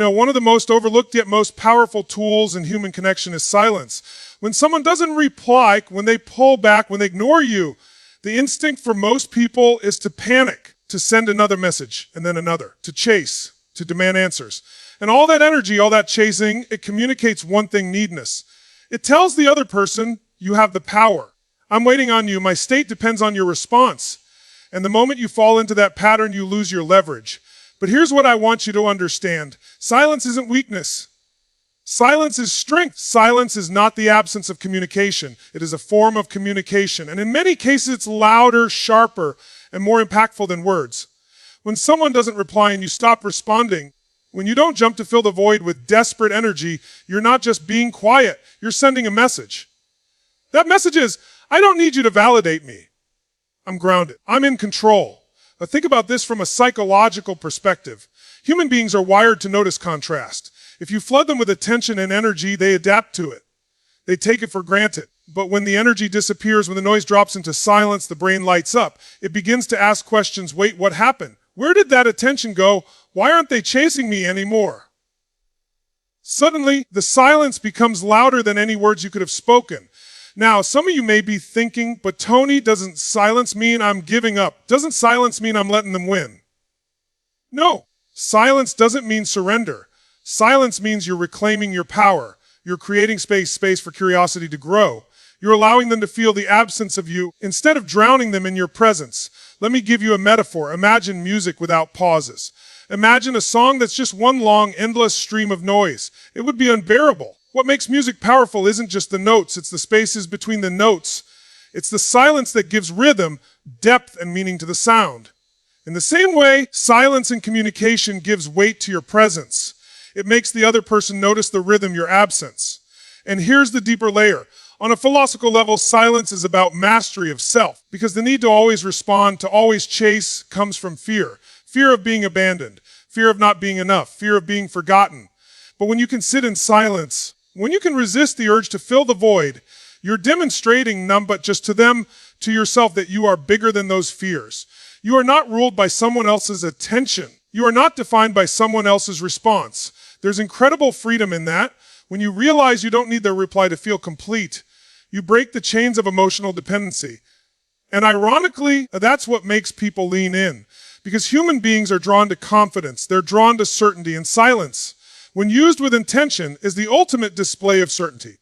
One of the most overlooked yet most powerful tools in human connection is silence. When someone doesn't reply, when they pull back, when they ignore you, the instinct for most people is to panic, to send another message and then another, to chase, to demand answers. And all that energy, all that chasing, it communicates one thing: needness. It tells the other person, you have the power. I'm waiting on you. My state depends on your response. And the moment you fall into that pattern, you lose your leverage. But here's what I want you to understand. Silence isn't weakness. Silence is strength. Silence is not the absence of communication. It is a form of communication. And in many cases, it's louder, sharper, and more impactful than words. When someone doesn't reply and you stop responding, when you don't jump to fill the void with desperate energy, you're not just being quiet, you're sending a message. That message is, I don't need you to validate me. I'm grounded. I'm in control. But think about this from a psychological perspective. Human beings are wired to notice contrast. If you flood them with attention and energy, they adapt to it. They take it for granted. But when the energy disappears, when the noise drops into silence, the brain lights up. It begins to ask questions. Wait, what happened? Where did that attention go? Why aren't they chasing me anymore? Suddenly, the silence becomes louder than any words you could have spoken. Now, some of you may be thinking, but Tony, doesn't silence mean I'm giving up? Doesn't silence mean I'm letting them win? No, silence doesn't mean surrender. Silence means you're reclaiming your power. You're creating space for curiosity to grow. You're allowing them to feel the absence of you instead of drowning them in your presence. Let me give you a metaphor. Imagine music without pauses. Imagine a song that's just one long, endless stream of noise. It would be unbearable. What makes music powerful isn't just the notes, it's the spaces between the notes. It's the silence that gives rhythm, depth, and meaning to the sound. In the same way, silence in communication gives weight to your presence. It makes the other person notice the rhythm, your absence. And here's the deeper layer. On a philosophical level, silence is about mastery of self, because the need to always respond, to always chase, comes from fear. Fear of being abandoned, fear of not being enough, fear of being forgotten. But when you can sit in silence, when you can resist the urge to fill the void, you're demonstrating, none but just to them, to yourself, that you are bigger than those fears. You are not ruled by someone else's attention. You are not defined by someone else's response. There's incredible freedom in that. When you realize you don't need their reply to feel complete, you break the chains of emotional dependency. And ironically, that's what makes people lean in. Because human beings are drawn to confidence. They're drawn to certainty, and silence, when used with intention, is the ultimate display of certainty.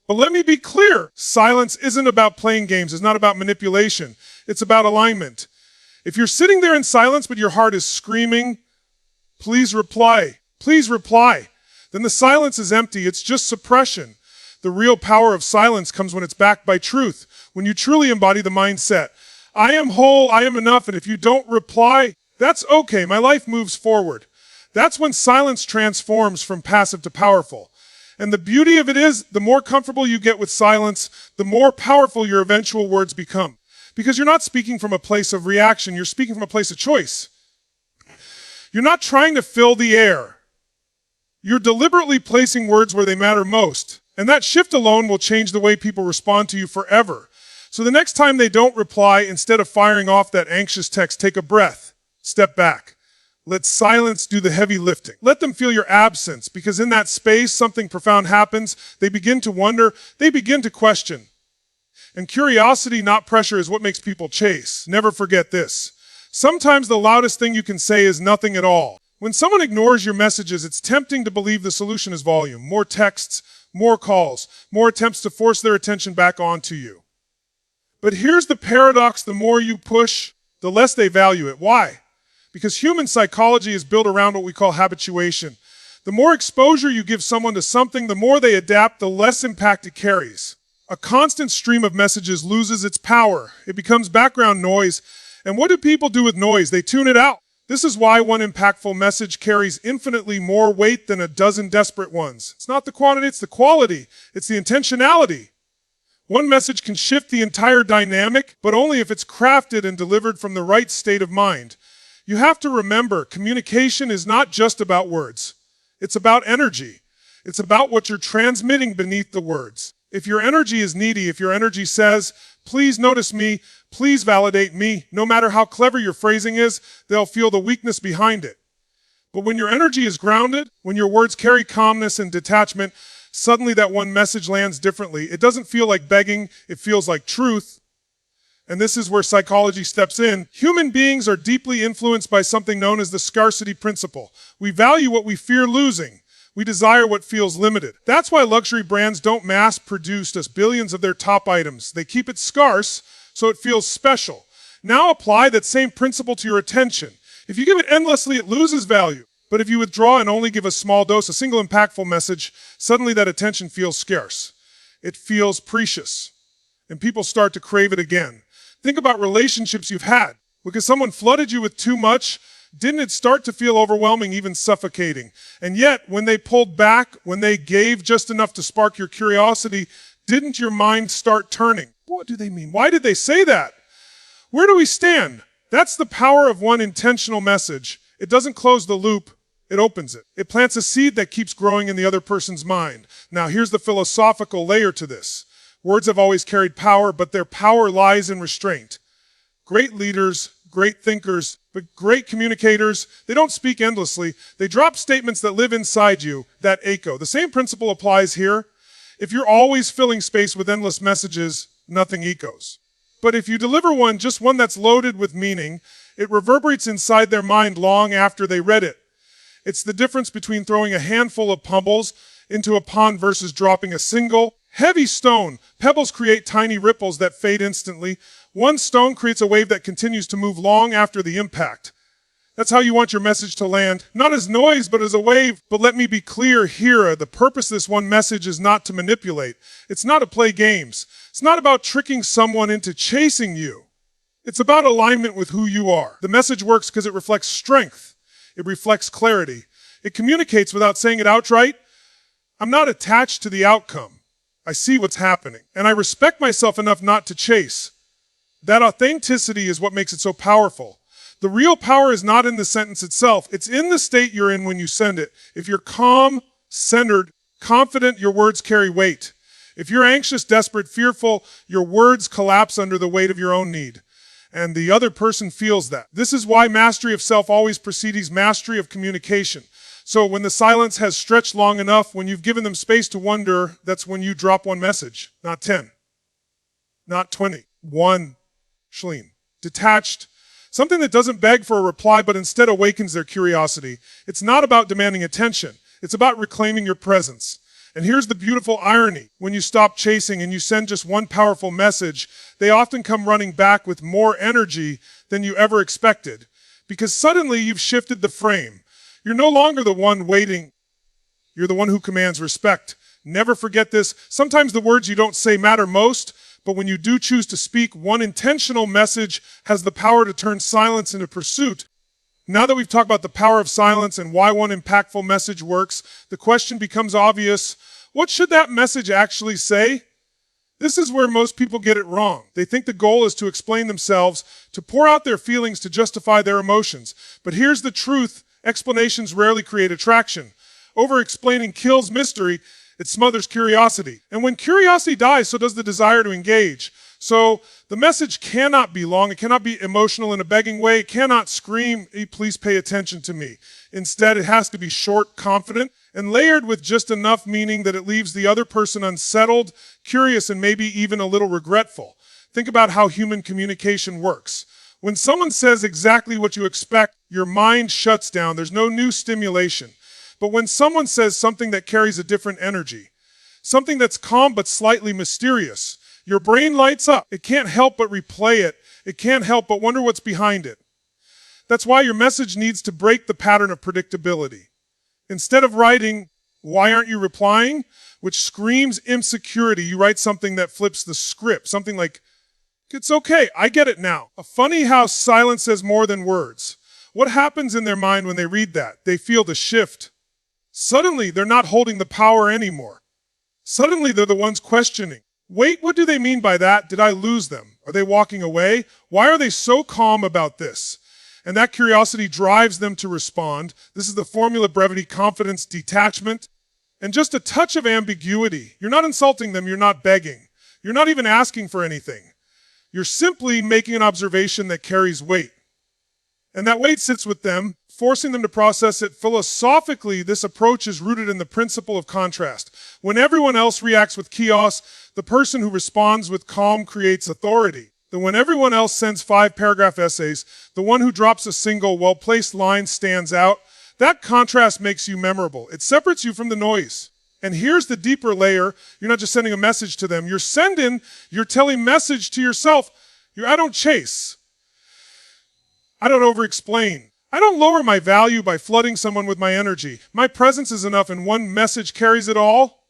But let me be clear, silence isn't about playing games, it's not about manipulation, it's about alignment. If you're sitting there in silence but your heart is screaming, please reply, then the silence is empty, it's just suppression. The real power of silence comes when it's backed by truth, when you truly embody the mindset. I am whole, I am enough, and if you don't reply, that's okay, my life moves forward. That's when silence transforms from passive to powerful. And the beauty of it is, the more comfortable you get with silence, the more powerful your eventual words become. Because you're not speaking from a place of reaction, you're speaking from a place of choice. You're not trying to fill the air. You're deliberately placing words where they matter most. And that shift alone will change the way people respond to you forever. So the next time they don't reply, instead of firing off that anxious text, take a breath, step back. Let silence do the heavy lifting. Let them feel your absence, because in that space, something profound happens. They begin to wonder, they begin to question. And curiosity, not pressure, is what makes people chase. Never forget this. Sometimes the loudest thing you can say is nothing at all. When someone ignores your messages, it's tempting to believe the solution is volume. More texts, more calls, more attempts to force their attention back onto you. But here's the paradox: the more you push, the less they value it. Why? Because human psychology is built around what we call habituation. The more exposure you give someone to something, the more they adapt, the less impact it carries. A constant stream of messages loses its power. It becomes background noise. And what do people do with noise? They tune it out. This is why one impactful message carries infinitely more weight than a dozen desperate ones. It's not the quantity, it's the quality. It's the intentionality. One message can shift the entire dynamic, but only if it's crafted and delivered from the right state of mind. You have to remember, communication is not just about words. It's about energy. It's about what you're transmitting beneath the words. If your energy is needy, if your energy says, please notice me, please validate me, no matter how clever your phrasing is, they'll feel the weakness behind it. But when your energy is grounded, when your words carry calmness and detachment, suddenly that one message lands differently. It doesn't feel like begging, it feels like truth. And this is where psychology steps in. Human beings are deeply influenced by something known as the scarcity principle. We value what we fear losing. We desire what feels limited. That's why luxury brands don't mass produce just billions of their top items. They keep it scarce so it feels special. Now apply that same principle to your attention. If you give it endlessly, it loses value. But if you withdraw and only give a small dose, a single impactful message, suddenly that attention feels scarce. It feels precious. And people start to crave it again. Think about relationships you've had. Because someone flooded you with too much, didn't it start to feel overwhelming, even suffocating? And yet, when they pulled back, when they gave just enough to spark your curiosity, didn't your mind start turning? What do they mean? Why did they say that? Where do we stand? That's the power of one intentional message. It doesn't close the loop, it opens it. It plants a seed that keeps growing in the other person's mind. Now, here's the philosophical layer to this. Words have always carried power, but their power lies in restraint. Great leaders, great thinkers, but great communicators, they don't speak endlessly. They drop statements that live inside you, that echo. The same principle applies here. If you're always filling space with endless messages, nothing echoes. But if you deliver one, just one that's loaded with meaning, it reverberates inside their mind long after they read it. It's the difference between throwing a handful of pebbles into a pond versus dropping a single heavy stone. Pebbles create tiny ripples that fade instantly. One stone creates a wave that continues to move long after the impact. That's how you want your message to land, not as noise, but as a wave. But let me be clear here, the purpose of this one message is not to manipulate. It's not to play games. It's not about tricking someone into chasing you. It's about alignment with who you are. The message works because it reflects strength. It reflects clarity. It communicates without saying it outright. I'm not attached to the outcome. I see what's happening. And I respect myself enough not to chase. That authenticity is what makes it so powerful. The real power is not in the sentence itself. It's in the state you're in when you send it. If you're calm, centered, confident, your words carry weight. If you're anxious, desperate, fearful, your words collapse under the weight of your own need. And the other person feels that. This is why mastery of self always precedes mastery of communication. So when the silence has stretched long enough, when you've given them space to wonder, that's when you drop one message. Not 10. Not 20. One. Schleen. Detached. Something that doesn't beg for a reply, but instead awakens their curiosity. It's not about demanding attention. It's about reclaiming your presence. And here's the beautiful irony. When you stop chasing and you send just one powerful message, they often come running back with more energy than you ever expected. Because suddenly you've shifted the frame. You're no longer the one waiting. You're the one who commands respect. Never forget this. Sometimes the words you don't say matter most, but when you do choose to speak, one intentional message has the power to turn silence into pursuit. Now that we've talked about the power of silence and why one impactful message works, the question becomes obvious. What should that message actually say? This is where most people get it wrong. They think the goal is to explain themselves, to pour out their feelings, to justify their emotions. But here's the truth. Explanations rarely create attraction. Over-explaining kills mystery. It smothers curiosity. And when curiosity dies, so does the desire to engage. So the message cannot be long. It cannot be emotional in a begging way. It cannot scream, "Hey, please pay attention to me." Instead, it has to be short, confident, and layered with just enough meaning that it leaves the other person unsettled, curious, and maybe even a little regretful. Think about how human communication works. When someone says exactly what you expect, your mind shuts down. There's no new stimulation. But when someone says something that carries a different energy, something that's calm but slightly mysterious, your brain lights up. It can't help but replay it. It can't help but wonder what's behind it. That's why your message needs to break the pattern of predictability. Instead of writing, "Why aren't you replying?" which screams insecurity, you write something that flips the script. Something like, "It's okay, I get it now." Funny how silence says more than words. What happens in their mind when they read that? They feel the shift. Suddenly, they're not holding the power anymore. Suddenly, they're the ones questioning. Wait, what do they mean by that? Did I lose them? Are they walking away? Why are they so calm about this? And that curiosity drives them to respond. This is the formula: brevity, confidence, detachment, and just a touch of ambiguity. You're not insulting them. You're not begging. You're not even asking for anything. You're simply making an observation that carries weight. And that weight sits with them, forcing them to process it philosophically. This approach is rooted in the principle of contrast. When everyone else reacts with chaos, the person who responds with calm creates authority. Then when everyone else sends 5-paragraph essays, the one who drops a single, well-placed line stands out. That contrast makes you memorable. It separates you from the noise. And here's the deeper layer. You're not just sending a message to them. You're telling message to yourself. I don't chase. I don't over-explain. I don't lower my value by flooding someone with my energy. My presence is enough and one message carries it all.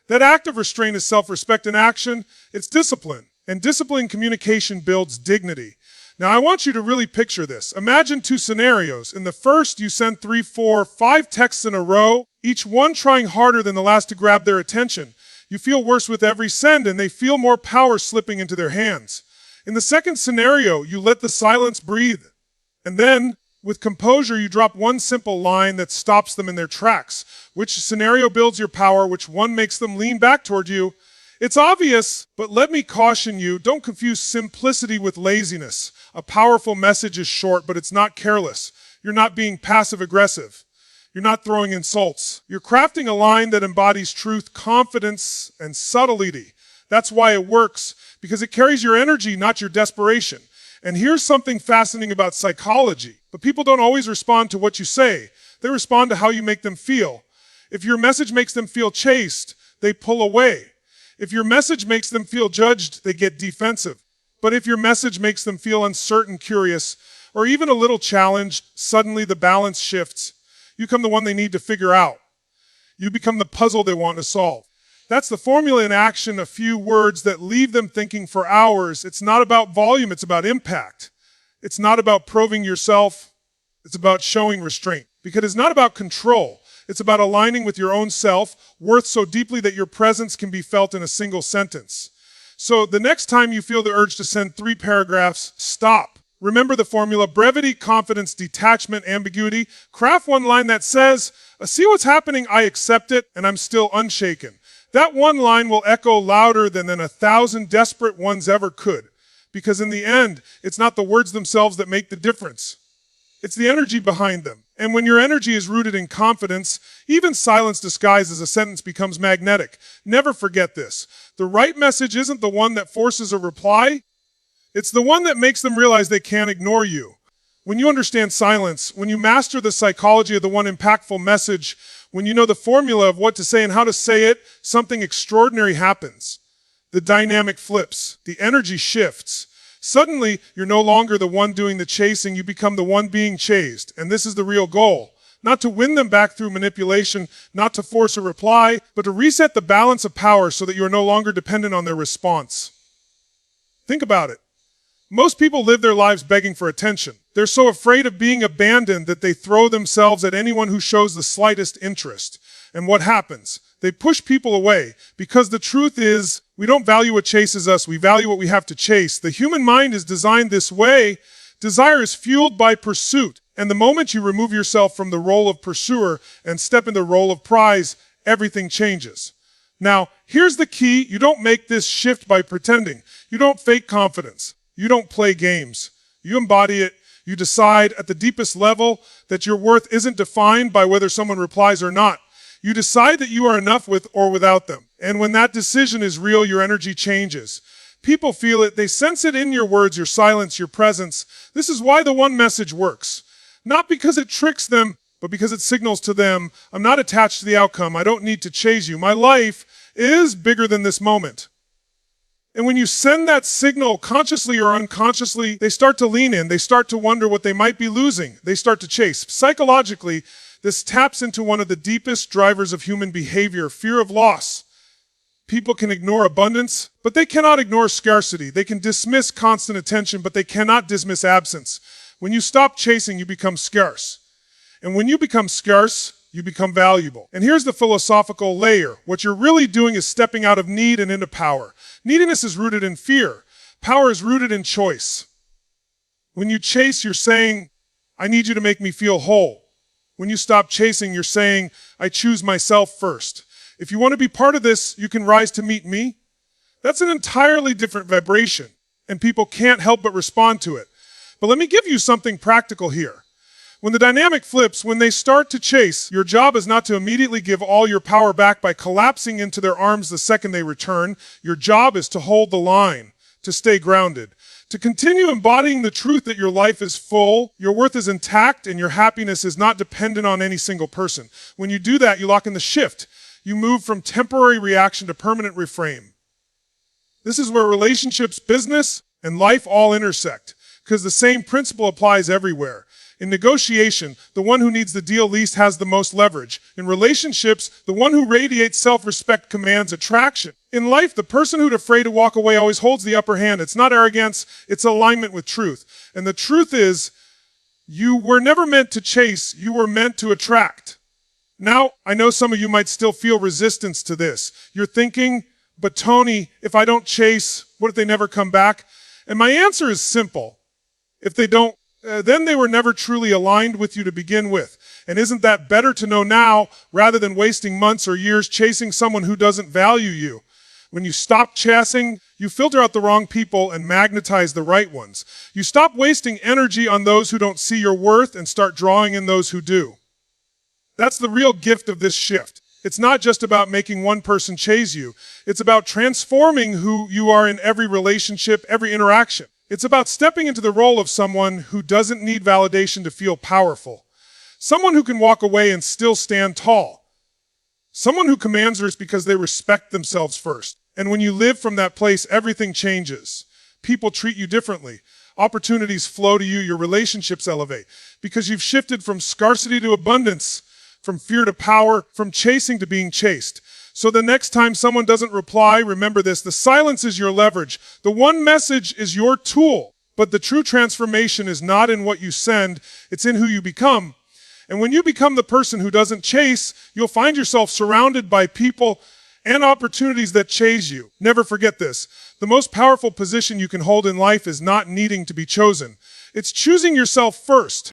That act of restraint is self-respect in action. It's discipline. And disciplined communication builds dignity. Now, I want you to really picture this. Imagine 2 scenarios. In the first, you send 3, 4, 5 texts in a row, each one trying harder than the last to grab their attention. You feel worse with every send, and they feel more power slipping into their hands. In the second scenario, you let the silence breathe. And then, with composure, you drop one simple line that stops them in their tracks. Which scenario builds your power? Which one makes them lean back toward you? It's obvious, but let me caution you, don't confuse simplicity with laziness. A powerful message is short, but it's not careless. You're not being passive-aggressive. You're not throwing insults. You're crafting a line that embodies truth, confidence, and subtlety. That's why it works, because it carries your energy, not your desperation. And here's something fascinating about psychology. But people don't always respond to what you say. They respond to how you make them feel. If your message makes them feel chased, they pull away. If your message makes them feel judged, they get defensive. But if your message makes them feel uncertain, curious, or even a little challenged, suddenly the balance shifts. You become the one they need to figure out. You become the puzzle they want to solve. That's the formula in action, a few words that leave them thinking for hours. It's not about volume, it's about impact. It's not about proving yourself, it's about showing restraint. Because it's not about control. It's about aligning with your own self, worth so deeply that your presence can be felt in a single sentence. So the next time you feel the urge to send 3 paragraphs, stop. Remember the formula: brevity, confidence, detachment, ambiguity. Craft one line that says, "I see what's happening, I accept it, and I'm still unshaken." That one line will echo louder than 1,000 desperate ones ever could. Because in the end, it's not the words themselves that make the difference. It's the energy behind them. And when your energy is rooted in confidence, even silence disguised as a sentence becomes magnetic. Never forget this. The right message isn't the one that forces a reply. It's the one that makes them realize they can't ignore you. When you understand silence, when you master the psychology of the one impactful message, when you know the formula of what to say and how to say it, something extraordinary happens. The dynamic flips. The energy shifts. Suddenly, you're no longer the one doing the chasing, you become the one being chased. And this is the real goal. Not to win them back through manipulation, not to force a reply, but to reset the balance of power so that you are no longer dependent on their response. Think about it. Most people live their lives begging for attention. They're so afraid of being abandoned that they throw themselves at anyone who shows the slightest interest. And what happens? They push people away, because the truth is, we don't value what chases us, we value what we have to chase. The human mind is designed this way. Desire is fueled by pursuit. And the moment you remove yourself from the role of pursuer and step in the role of prize, everything changes. Now, here's the key. You don't make this shift by pretending. You don't fake confidence. You don't play games. You embody it. You decide at the deepest level that your worth isn't defined by whether someone replies or not. You decide that you are enough with or without them. And when that decision is real, your energy changes. People feel it. They sense it in your words, your silence, your presence. This is why the one message works. Not because it tricks them, but because it signals to them, I'm not attached to the outcome. I don't need to chase you. My life is bigger than this moment. And when you send that signal consciously or unconsciously, they start to lean in. They start to wonder what they might be losing. They start to chase. Psychologically, this taps into one of the deepest drivers of human behavior, fear of loss. People can ignore abundance, but they cannot ignore scarcity. They can dismiss constant attention, but they cannot dismiss absence. When you stop chasing, you become scarce. And when you become scarce, you become valuable. And here's the philosophical layer. What you're really doing is stepping out of need and into power. Neediness is rooted in fear. Power is rooted in choice. When you chase, you're saying, I need you to make me feel whole. When you stop chasing, you're saying, I choose myself first. If you want to be part of this, you can rise to meet me. That's an entirely different vibration, and people can't help but respond to it. But let me give you something practical here. When the dynamic flips, when they start to chase, your job is not to immediately give all your power back by collapsing into their arms the second they return. Your job is to hold the line, to stay grounded, to continue embodying the truth that your life is full, your worth is intact, and your happiness is not dependent on any single person. When you do that, you lock in the shift. You move from temporary reaction to permanent reframe. This is where relationships, business, and life all intersect, because the same principle applies everywhere. In negotiation, the one who needs the deal least has the most leverage. In relationships, the one who radiates self-respect commands attraction. In life, the person who's afraid to walk away always holds the upper hand. It's not arrogance, it's alignment with truth. And the truth is, you were never meant to chase, you were meant to attract. Now, I know some of you might still feel resistance to this. You're thinking, but Tony, if I don't chase, what if they never come back? And my answer is simple. If they don't, then they were never truly aligned with you to begin with. And isn't that better to know now rather than wasting months or years chasing someone who doesn't value you? When you stop chasing, you filter out the wrong people and magnetize the right ones. You stop wasting energy on those who don't see your worth and start drawing in those who do. That's the real gift of this shift. It's not just about making one person chase you. It's about transforming who you are in every relationship, every interaction. It's about stepping into the role of someone who doesn't need validation to feel powerful. Someone who can walk away and still stand tall. Someone who commands others because they respect themselves first. And when you live from that place, everything changes. People treat you differently. Opportunities flow to you. Your relationships elevate. Because you've shifted from scarcity to abundance, from fear to power, from chasing to being chased. So the next time someone doesn't reply, remember this: the silence is your leverage. The one message is your tool. But the true transformation is not in what you send, it's in who you become. And when you become the person who doesn't chase, you'll find yourself surrounded by people and opportunities that chase you. Never forget this. The most powerful position you can hold in life is not needing to be chosen. It's choosing yourself first.